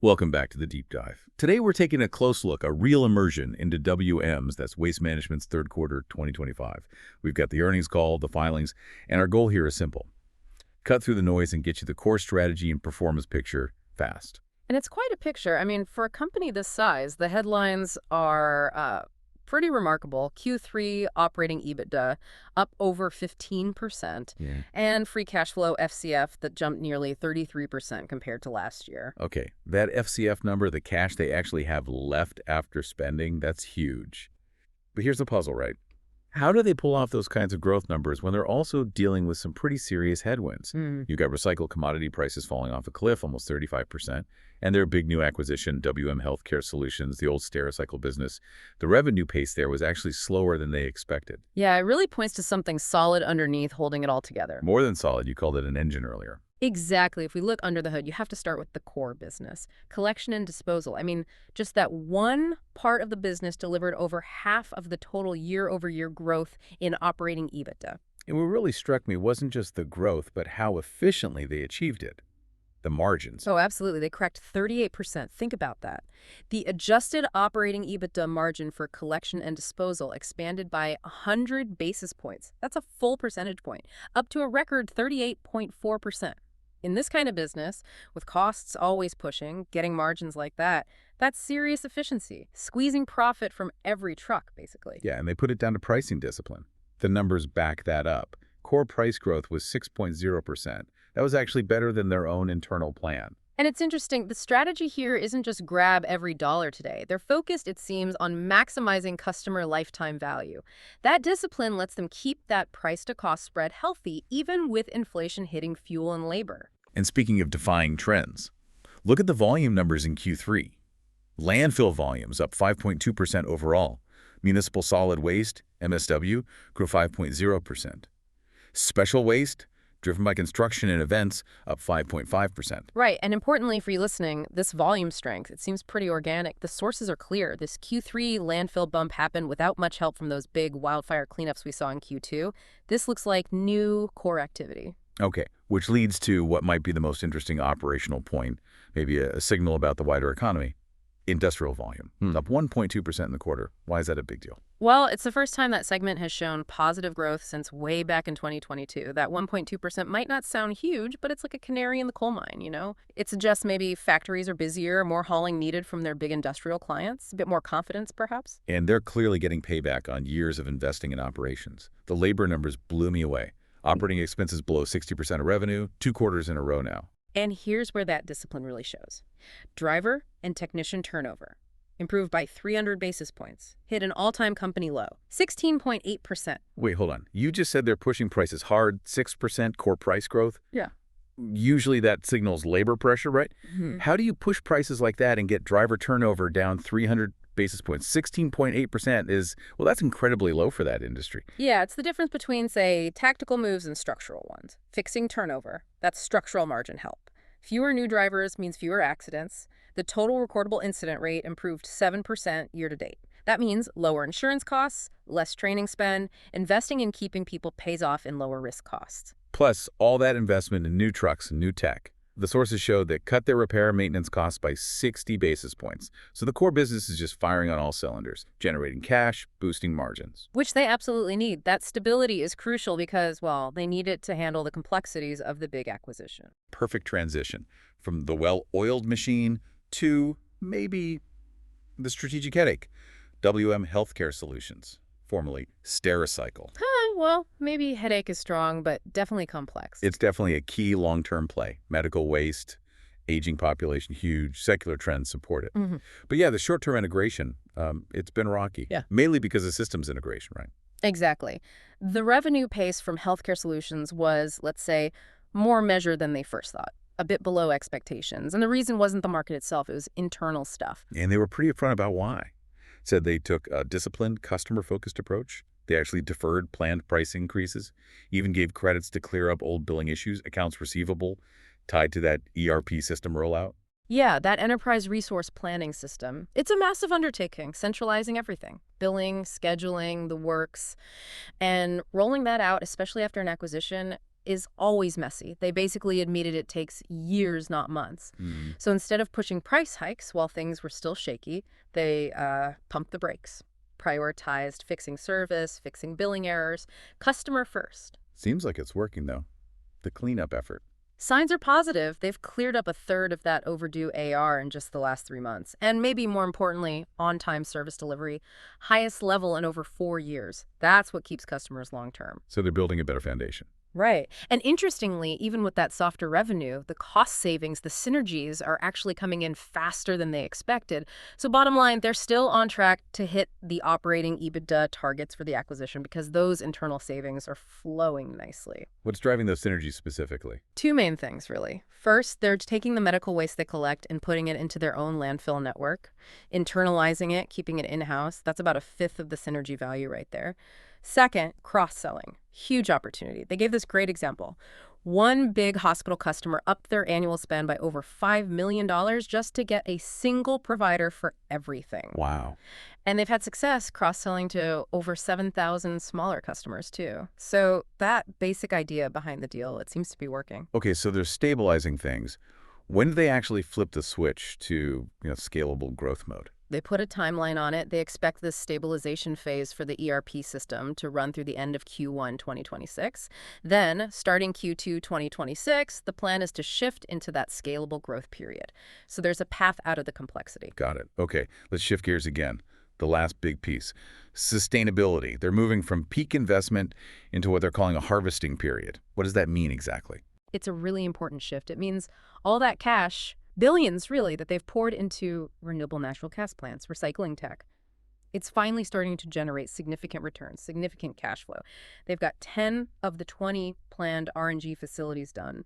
Welcome back to the Deep Dive. Today we're taking a close look, a real immersion into WM's, that's Waste Management's third quarter 2025. We've got the earnings call, the filings, and our goal here is simple. Cut through the noise and get you the core strategy and performance picture fast. And it's quite a picture. I mean, for a company this size, the headlines are pretty remarkable. Q3 operating EBITDA up over 15%, and free cash flow FCF that jumped nearly 33% compared to last year. Okay, that FCF number, the cash they actually have left after spending, that's huge. But here's the puzzle, right? How do they pull off those kinds of growth numbers when they're also dealing with some pretty serious headwinds? You've got recycled commodity prices falling off a cliff, almost 35%, and their big new acquisition, WM Healthcare Solutions, the old Stericycle business. The revenue pace there was actually slower than they expected. Yeah, it really points to something solid underneath holding it all together. More than solid, you called it an engine earlier. Exactly. If we look under the hood, you have to start with the core business. Collection and disposal. I mean, just that one part of the business delivered over half of the total year-over-year growth in operating EBITDA. And what really struck me wasn't just the growth, but how efficiently they achieved it. The margins. Oh, absolutely. They cracked 38%. Think about that. The adjusted operating EBITDA margin for collection and disposal expanded by 100 basis points. That's a full percentage point, up to a record 38.4%. In this kind of business, with costs always pushing, getting margins like that, that's serious efficiency, squeezing profit from every truck, basically. Yeah, and they put it down to pricing discipline. The numbers back that up. Core price growth was 6.0%. That was actually better than their own internal plan. And it's interesting, the strategy here isn't just grab every dollar today. They're focused, it seems, on maximizing customer lifetime value. That discipline lets them keep that price-to-cost spread healthy, even with inflation hitting fuel and labor. And speaking of defying trends, look at the volume numbers in Q3. Landfill volumes up 5.2% overall. Municipal solid waste, MSW, grew 5.0%. Special waste, driven by construction and events, up 5.5%. Right, and importantly for you listening, this volume strength, it seems pretty organic. The sources are clear. This Q3 landfill bump happened without much help from those big wildfire cleanups we saw in Q2. This looks like new core activity. Okay, which leads to what might be the most interesting operational point, maybe a signal about the wider economy. Industrial volume, up 1.2% in the quarter. Why is that a big deal? Well, it's the first time that segment has shown positive growth since way back in 2022. That 1.2% might not sound huge, but it's like a canary in the coal mine, you know? It suggests maybe factories are busier, more hauling needed from their big industrial clients, a bit more confidence, perhaps. And they're clearly getting payback on years of investing in operations. The labor numbers blew me away. Operating expenses below 60% of revenue, 2 quarters in a row now. And here's where that discipline really shows. Driver and technician turnover improved by 300 basis points, hit an all-time company low, 16.8%. Wait, hold on. You just said they're pushing prices hard, 6% core price growth? Yeah. Usually that signals labor pressure, right? How do you push prices like that and get driver turnover down 300 basis points? 16.8% is, well, that's incredibly low for that industry. Yeah, it's the difference between, say, tactical moves and structural ones. Fixing turnover, that's structural margin help. Fewer new drivers means fewer accidents. The total recordable incident rate improved 7% year to date. That means lower insurance costs, less training spend. Investing in keeping people pays off in lower risk costs. Plus, all that investment in new trucks and new tech. The sources showed that cut their repair and maintenance costs by 60 basis points. So the core business is just firing on all cylinders, generating cash, boosting margins. Which they absolutely need. That stability is crucial because, well, they need it to handle the complexities of the big acquisition. Perfect transition from the well-oiled machine to maybe the strategic headache. WM Healthcare Solutions, formerly Stericycle. Well, maybe headache is strong, but definitely complex. It's definitely a key long-term play. Medical waste, aging population, huge. Secular trends support it. But yeah, the short-term integration, it's been rocky. Yeah. Mainly because of systems integration, right? Exactly. The revenue pace from healthcare solutions was, let's say, more measured than they first thought. A bit below expectations. And the reason wasn't the market itself, it was internal stuff. And they were pretty upfront about why. Said they took a disciplined, customer-focused approach. They actually deferred planned price increases, even gave credits to clear up old billing issues, accounts receivable, tied to that ERP system rollout. Yeah, that enterprise resource planning system. It's a massive undertaking, centralizing everything. Billing, scheduling, the works. And rolling that out, especially after an acquisition, is always messy. They basically admitted it takes years, not months. Hmm. So instead of pushing price hikes while things were still shaky, they pumped the brakes, prioritized fixing service, fixing billing errors, customer first. Seems like it's working, though. The cleanup effort. Signs are positive. They've cleared up a third of that overdue AR in just the last 3 months. And maybe more importantly, on-time service delivery, highest level in over 4 years. That's what keeps customers long-term. So they're building a better foundation. Right. And interestingly, even with that softer revenue, the cost savings, the synergies are actually coming in faster than they expected. So bottom line, they're still on track to hit the operating EBITDA targets for the acquisition because those internal savings are flowing nicely. What's driving those synergies specifically? Two main things, really. First, they're taking the medical waste they collect and putting it into their own landfill network, internalizing it, keeping it in-house. That's about a fifth of the synergy value right there. Second, cross-selling. Huge opportunity. They gave this great example. One big hospital customer upped their annual spend by over $5 million just to get a single provider for everything. Wow. And they've had success cross-selling to over 7,000 smaller customers, too. So that basic idea behind the deal, it seems to be working. Okay, so they're stabilizing things. When do they actually flip the switch to, scalable growth mode? They put a timeline on it. They expect this stabilization phase for the ERP system to run through the end of Q1 2026. Then, starting Q2 2026, the plan is to shift into that scalable growth period. So there's a path out of the complexity. Got it. Okay, let's shift gears again. The last big piece, sustainability. They're moving from peak investment into what they're calling a harvesting period. What does that mean exactly? It's a really important shift. It means all that cash, billions really, that they've poured into renewable natural gas plants, recycling tech. It's finally starting to generate significant returns, significant cash flow. They've got 10 of the 20 planned RNG facilities done,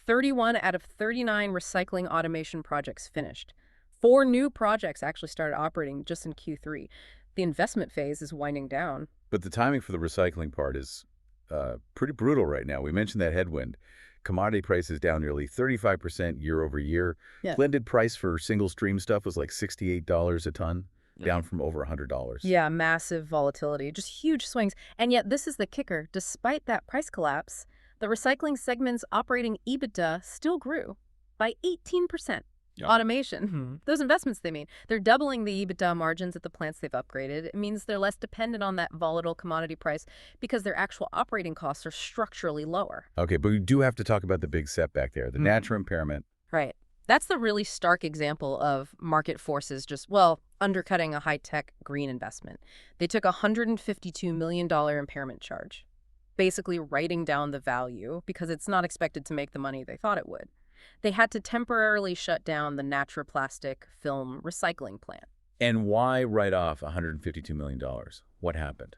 31 out of 39 recycling automation projects finished. 4 new projects actually started operating just in Q3. The investment phase is winding down. But the timing for the recycling part is pretty brutal right now. We mentioned that headwind. Commodity prices down nearly 35% year over year. Yeah. Blended price for single stream stuff was like $68 a ton, down from over $100. Yeah, massive volatility, just huge swings. And yet this is the kicker. Despite that price collapse, the recycling segment's operating EBITDA still grew by 18%. Yeah. Automation. Those investments they made, they're doubling the EBITDA margins at the plants they've upgraded. It means they're less dependent on that volatile commodity price because their actual operating costs are structurally lower. Okay, but we do have to talk about the big setback there, the natural impairment. Right. That's the really stark example of market forces just, well, undercutting a high-tech green investment. They took a $152 million impairment charge, basically writing down the value because it's not expected to make the money they thought it would. They had to temporarily shut down the natroplastic film recycling plant. And why write off $152 million? What happened?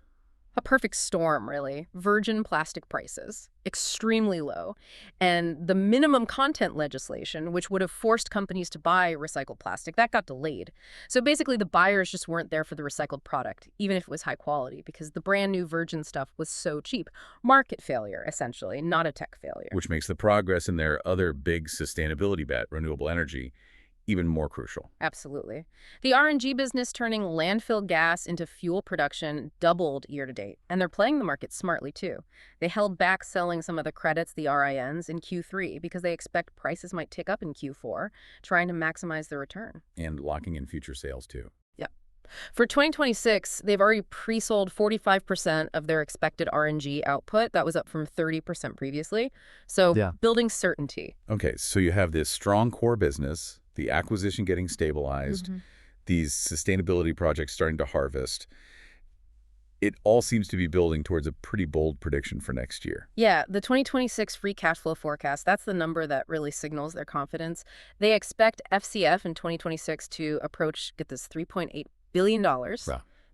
A perfect storm, really. Virgin plastic prices, extremely low. And the minimum content legislation, which would have forced companies to buy recycled plastic, that got delayed. So basically, the buyers just weren't there for the recycled product, even if it was high quality, because the brand new virgin stuff was so cheap. Market failure, essentially, not a tech failure. Which makes the progress in their other big sustainability bet, renewable energy, even more crucial. Absolutely. The RNG business turning landfill gas into fuel production doubled year to date, and they're playing the market smartly too. They held back selling some of the credits, the RINs, in Q3 because they expect prices might tick up in Q4, trying to maximize the return. And locking in future sales too. Yep. For 2026, they've already pre-sold 45% of their expected RNG output. That was up from 30% previously. So building certainty. Okay, so you have this strong core business, the acquisition getting stabilized, these sustainability projects starting to harvest. It all seems to be building towards a pretty bold prediction for next year. Yeah, the 2026 free cash flow forecast, that's the number that really signals their confidence. They expect FCF in 2026 to approach, get this, $3.8 billion. Wow.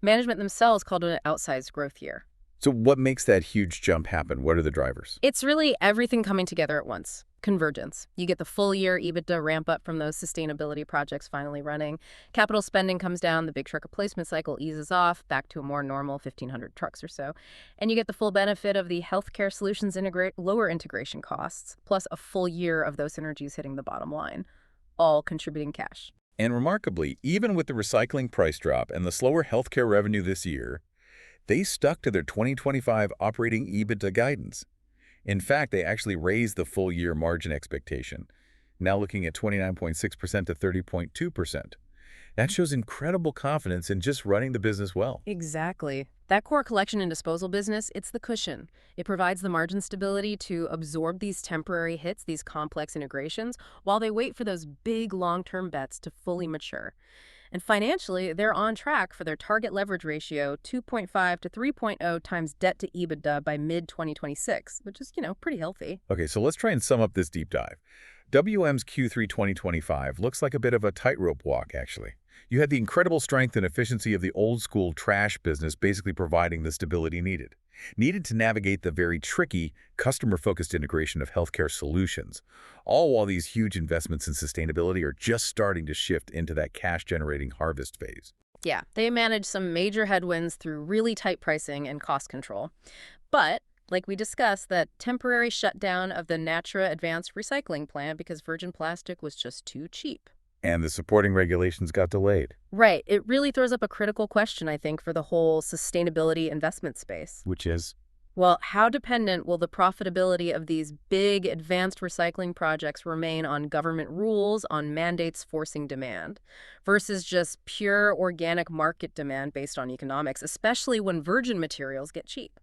Management themselves called it an outsized growth year. So what makes that huge jump happen? What are the drivers? It's really everything coming together at once. Convergence. You get the full year EBITDA ramp up from those sustainability projects finally running. Capital spending comes down, the big truck replacement cycle eases off, back to a more normal 1,500 trucks or so. And you get the full benefit of the healthcare solutions lower integration costs, plus a full year of those synergies hitting the bottom line, all contributing cash. And remarkably, even with the recycling price drop and the slower healthcare revenue this year, they stuck to their 2025 operating EBITDA guidance. In fact, they actually raised the full-year margin expectation, now looking at 29.6% to 30.2%. That shows incredible confidence in just running the business well. Exactly. That core collection and disposal business, it's the cushion. It provides the margin stability to absorb these temporary hits, these complex integrations, while they wait for those big long-term bets to fully mature. And financially, they're on track for their target leverage ratio, 2.5 to 3.0 times debt to EBITDA by mid-2026, which is, pretty healthy. Okay, so let's try and sum up this deep dive. WM's Q3 2025 looks like a bit of a tightrope walk, actually. You had the incredible strength and efficiency of the old-school trash business basically providing the stability needed to navigate the very tricky, customer-focused integration of healthcare solutions, all while these huge investments in sustainability are just starting to shift into that cash-generating harvest phase. Yeah, they managed some major headwinds through really tight pricing and cost control. But, like we discussed, that temporary shutdown of the Natra Advanced Recycling plant because virgin plastic was just too cheap. And the supporting regulations got delayed. Right. It really throws up a critical question, I think, for the whole sustainability investment space. Which is, Well, how dependent will the profitability of these big advanced recycling projects remain on government rules, on mandates forcing demand, versus just pure organic market demand based on economics, especially when virgin materials get cheap?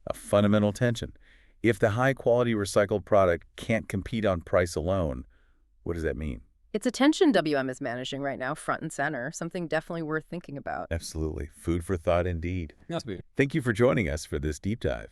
a fundamental tension. If the high-quality recycled product can't compete on price alone, what does that mean? It's a tension WM is managing right now, front and center, something definitely worth thinking about. Absolutely. Food for thought indeed. Must be. Thank you for joining us for this deep dive.